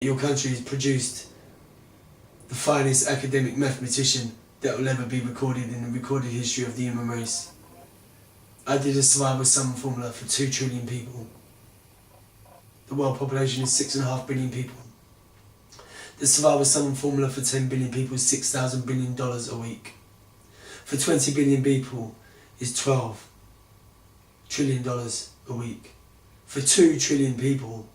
Your country has produced the finest academic mathematician that will ever be recorded in the recorded history of the human race. I did a survival sum formula for 2 trillion people. The world population is 6.5 billion people. The survival sum formula for 10 billion people is $6,000 billion a week. For 20 billion people is $12 trillion a week. For 2 trillion people,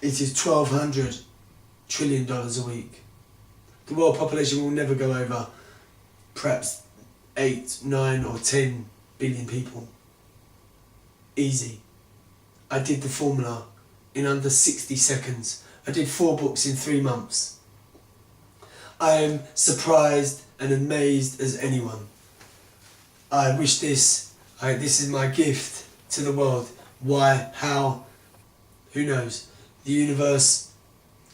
it is $1,200 trillion a week. The world population will never go over perhaps 8, 9 or 10 billion people. Easy. I did the formula in under 60 seconds. I did 4 books in 3 months. I am surprised and amazed as anyone. I wish this is my gift to the world. Why? How? Who knows? The universe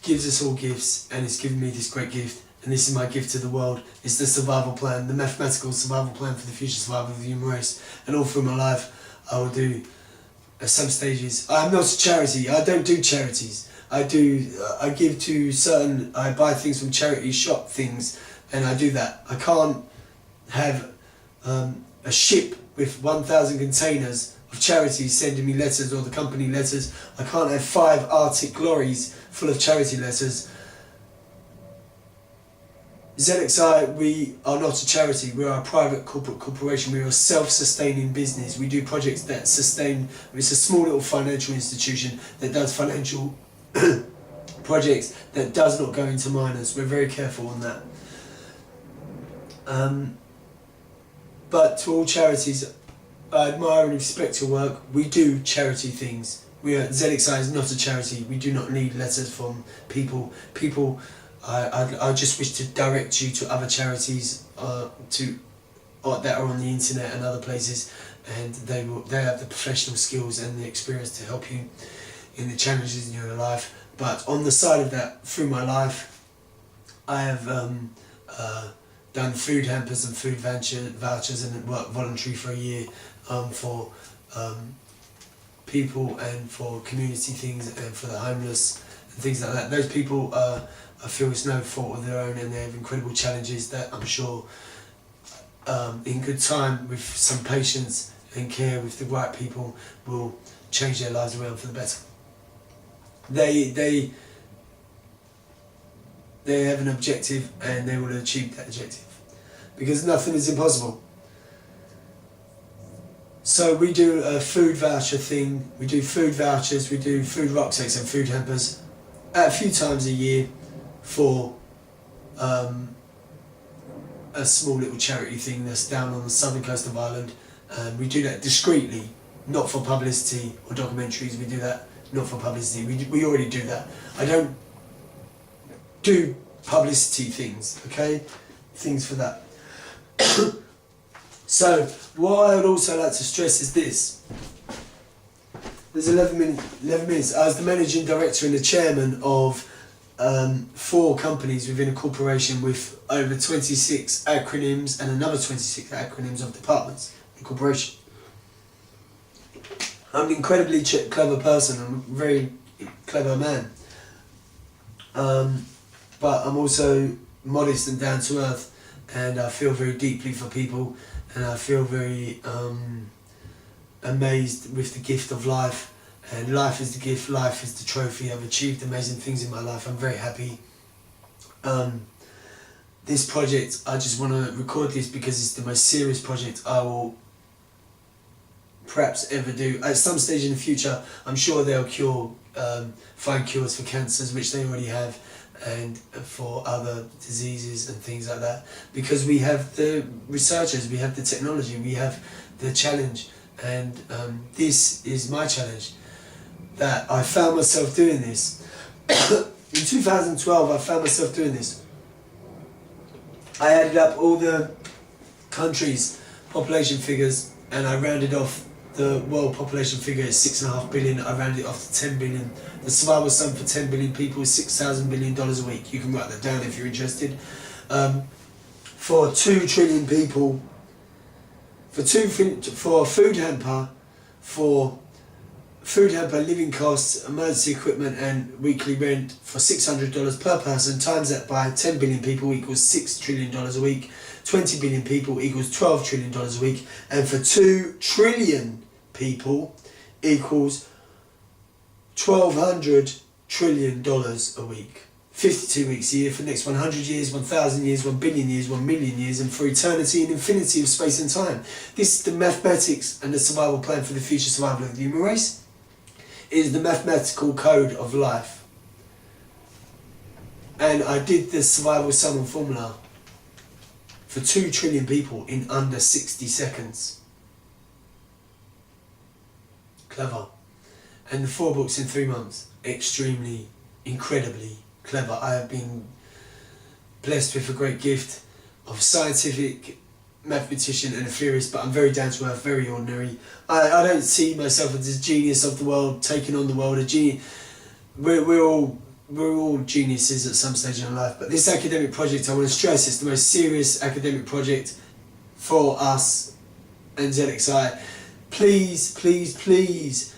gives us all gifts, and it's given me this great gift, and this is my gift to the world. It's the survival plan, the mathematical survival plan for the future survival of the human race. And all through my life I will do at some stages. I'm not a charity. I don't do charities. I give to certain, I buy things from charity shop things, and I do that. I can't have a ship with 1,000 containers of charities sending me letters, or the company letters. I can't have 5 Arctic lorries full of charity letters. ZXI, we are not a charity. We are a private corporation. We are a self-sustaining business. We do projects that sustain. It's a small little financial institution that does financial projects that does not go into minors. We're very careful on that. But to all charities, I admire and respect your work. We do charity things. ZXI is not a charity. We do not need letters from people. I just wish to direct you to other charities that are on the internet and other places, and they have the professional skills and the experience to help you in the challenges in your life. But on the side of that, through my life, I have done food hampers and food vouchers and worked voluntary for a year for people and for community things and for the homeless and things like that. Those people, I feel it's no fault of their own, and they have incredible challenges that I'm sure in good time, with some patience and care with the right people, will change their lives around for the better. They have an objective, and they will achieve that objective, because nothing is impossible. So we do a food voucher thing. We do food vouchers, we do food rucksacks and food hampers a few times a year for a small little charity thing that's down on the southern coast of Ireland. And we do that discreetly, not for publicity or documentaries. We do that not for publicity. We already do that. I don't do publicity things, okay? Things for that. So, what I would also like to stress is this. There's 11 minutes. I was the managing director and the chairman of 4 companies within a corporation with over 26 acronyms and another 26 acronyms of departments in the corporation. I'm an incredibly clever person. I'm a very clever man. But I'm also modest and down to earth, and I feel very deeply for people, and I feel very amazed with the gift of life. And life is the gift, life is the trophy. I've achieved amazing things in my life. I'm very happy. This project, I just want to record this because it's the most serious project I will perhaps ever do. At some stage in the future, I'm sure they'll find cures for cancers, which they already have, and for other diseases and things like that. Because we have the researchers, we have the technology, we have the challenge. And this is my challenge. That I found myself doing this. In 2012, I found myself doing this. I added up all the countries' population figures, and I rounded off the world population figure is 6.5 billion. I rounded it off to 10 billion. The survival sum for 10 billion people is $6,000 billion a week. You can write that down if you're interested. For 2 trillion people, for a food hamper, for food hamper, living costs, emergency equipment and weekly rent for $600 per person, times that by 10 billion people equals $6 trillion a week, 20 billion people equals $12 trillion a week, and for 2 trillion people equals $1,200 trillion a week. 52 weeks a year for the next 100 years, 1,000 years, 1 billion years, 1 million years, and for eternity and infinity of space and time. This is the mathematics and the survival plan for the future survival of the human race. It is the mathematical code of life. And I did the survival sum and formula for 2 trillion people in under 60 seconds. Clever. And the 4 books in 3 months. Extremely, incredibly clever. I have been blessed with a great gift of scientific mathematician and a theorist, but I'm very down to earth, very ordinary. I don't see myself as a genius of the world, taking on the world. We're all geniuses at some stage in our life, but this academic project, I want to stress, it's the most serious academic project for us and ZXI. Please, please, please,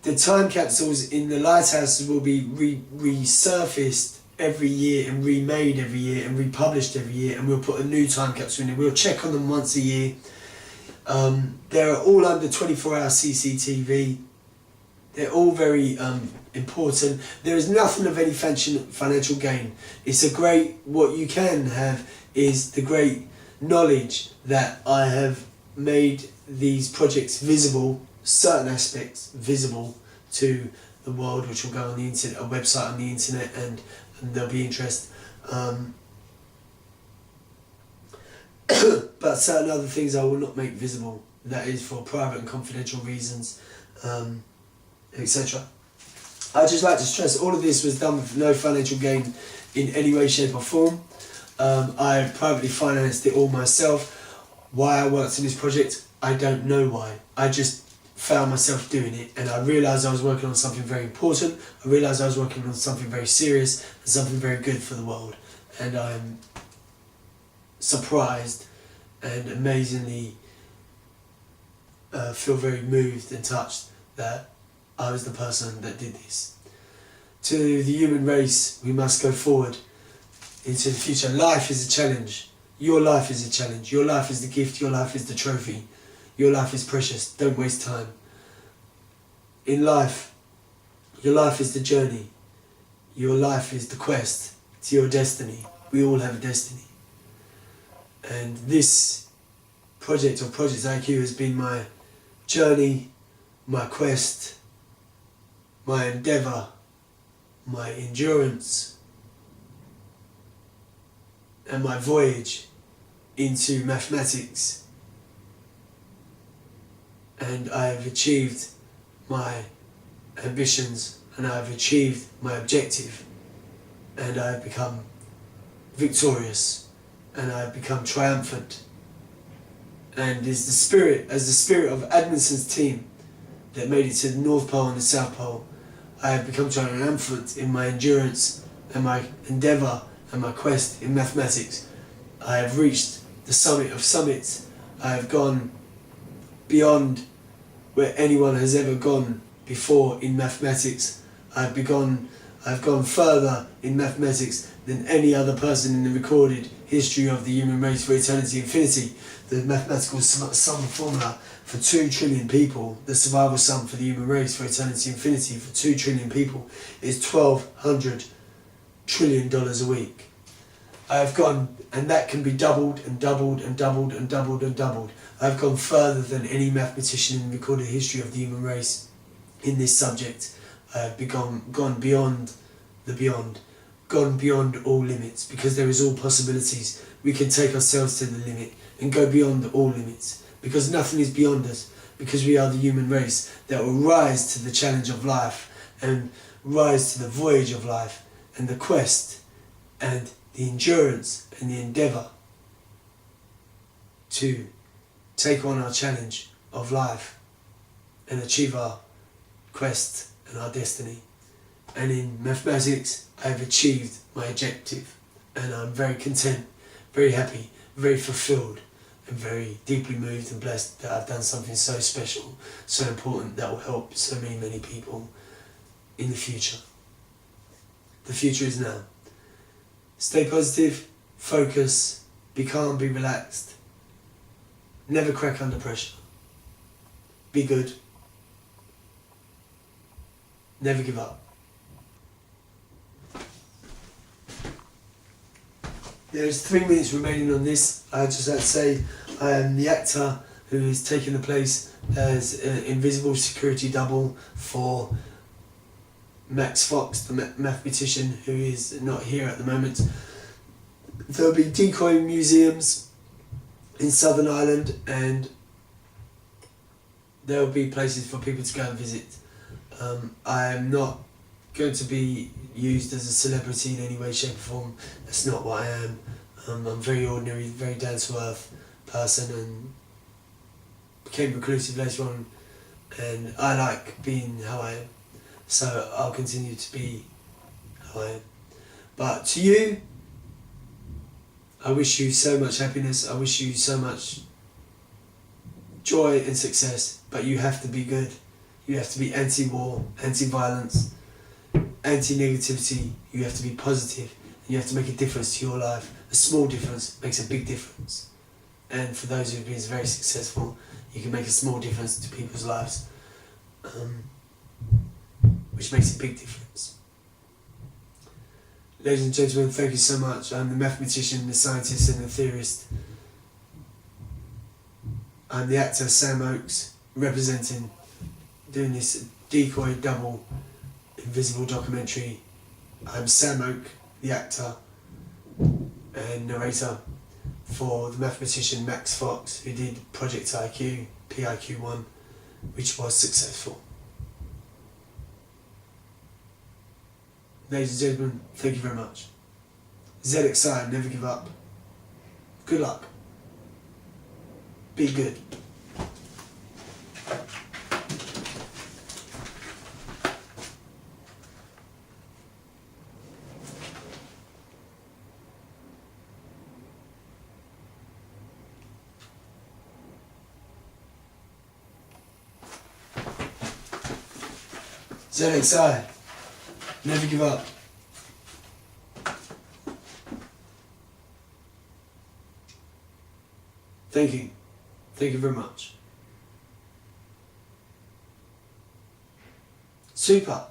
the time capsules in the lighthouses will be resurfaced every year and remade every year and republished every year, and we'll put a new time capsule in it. We'll check on them once a year. They're all under 24-hour CCTV. They're all very important. There is nothing of any financial gain. It's a great, what you can have is the great knowledge that I have made these projects visible, certain aspects visible to the world, which will go on the internet, a website on the internet, and there'll be interest. But certain other things I will not make visible. That is for private and confidential reasons, etc. I'd just like to stress all of this was done with no financial gain in any way, shape or form. I privately financed it all myself. Why I worked on this project, I don't know why. I just found myself doing it, and I realised I was working on something very important. I realised I was working on something very serious and something very good for the world, and I'm surprised and amazingly feel very moved and touched that I was the person that did this. To the human race, we must go forward into the future. Life is a challenge. Your life is a challenge. Your life is the gift. Your life is the trophy. Your life is precious. Don't waste time. In life, your life is the journey. Your life is the quest to your destiny. We all have a destiny. And this project or Project IQ has been my journey, my quest, my endeavour, my endurance, and my voyage into mathematics. And I have achieved my ambitions, and I have achieved my objective, and I have become victorious, and I have become triumphant. And as the spirit of Edmondson's team that made it to the North Pole and the South Pole, I have become triumphant in my endurance and my endeavour and my quest in mathematics. I have reached the summit of summits. I have gone beyond where anyone has ever gone before in mathematics. I've gone further in mathematics than any other person in the recorded history of the human race for eternity infinity. The mathematical sum formula for 2 trillion people, the survival sum for the human race for eternity infinity for 2 trillion people is $1,200 trillion a week. I have gone, and that can be doubled and doubled and doubled and doubled and doubled. I've gone further than any mathematician in the recorded history of the human race in this subject. I have gone beyond the beyond, gone beyond all limits, because there is all possibilities. We can take ourselves to the limit and go beyond all limits, because nothing is beyond us, because we are the human race that will rise to the challenge of life and rise to the voyage of life and the quest and the endurance and the endeavour to take on our challenge of life and achieve our quest and our destiny. And in mathematics, I have achieved my objective, and I'm very content, very happy, very fulfilled I'm very deeply moved and blessed that I've done something so special, so important, that will help so many people in the future. The future is now. Stay positive, focus, be calm, be relaxed. Never crack under pressure. Be good. Never give up. There's 3 minutes remaining on this. I just have to say I am the actor who is taking the place as an invisible security double for Max Fox, the mathematician who is not here at the moment. There'll be decoy museums in Southern Ireland, and there'll be places for people to go and visit. I am not going to be used as a celebrity in any way, shape or form. That's not what I am. I'm a very ordinary, very down to earth person, and became reclusive later on, and I like being how I am, so I'll continue to be how I am. But to you, I wish you so much happiness, I wish you so much joy and success, but you have to be good. You have to be anti-war, anti-violence, anti-negativity. You have to be positive. You have to make a difference to your life. A small difference makes a big difference. And for those who've been very successful, you can make a small difference to people's lives, which makes a big difference. Ladies and gentlemen, thank you so much. I'm the mathematician, the scientist and the theorist. I'm the actor Sam Oakes, doing this decoy double invisible documentary. I'm Sam Oak, the actor and narrator for the mathematician Max Fox, who did Project IQ, PIQ1, which was successful. Ladies and gentlemen, thank you very much. ZXI, never give up. Good luck. Be good. ZXI, never give up. Thank you. Thank you very much. Super.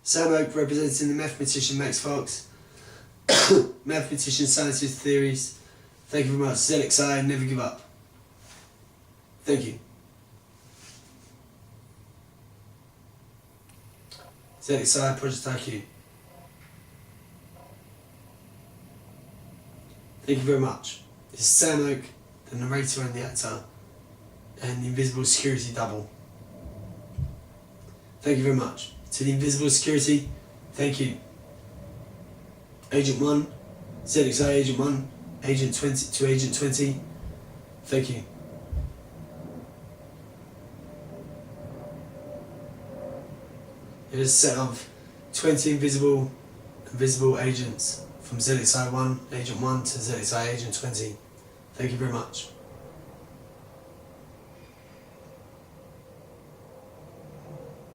Sam Oak representing the mathematician Max Fox. Mathematician, scientist, theories. Thank you very much. ZXI, never give up. Thank you. ZXI, Project IQ. Thank you very much. This is Sam Oak, the narrator and the actor, and the invisible security double. Thank you very much. To the invisible security, thank you. Agent 1, ZXI Agent 1, Agent 20 to Agent 20, thank you. It is a set of 20 invisible agents from ZXI 1, Agent 1 to ZXI Agent 20. Thank you very much.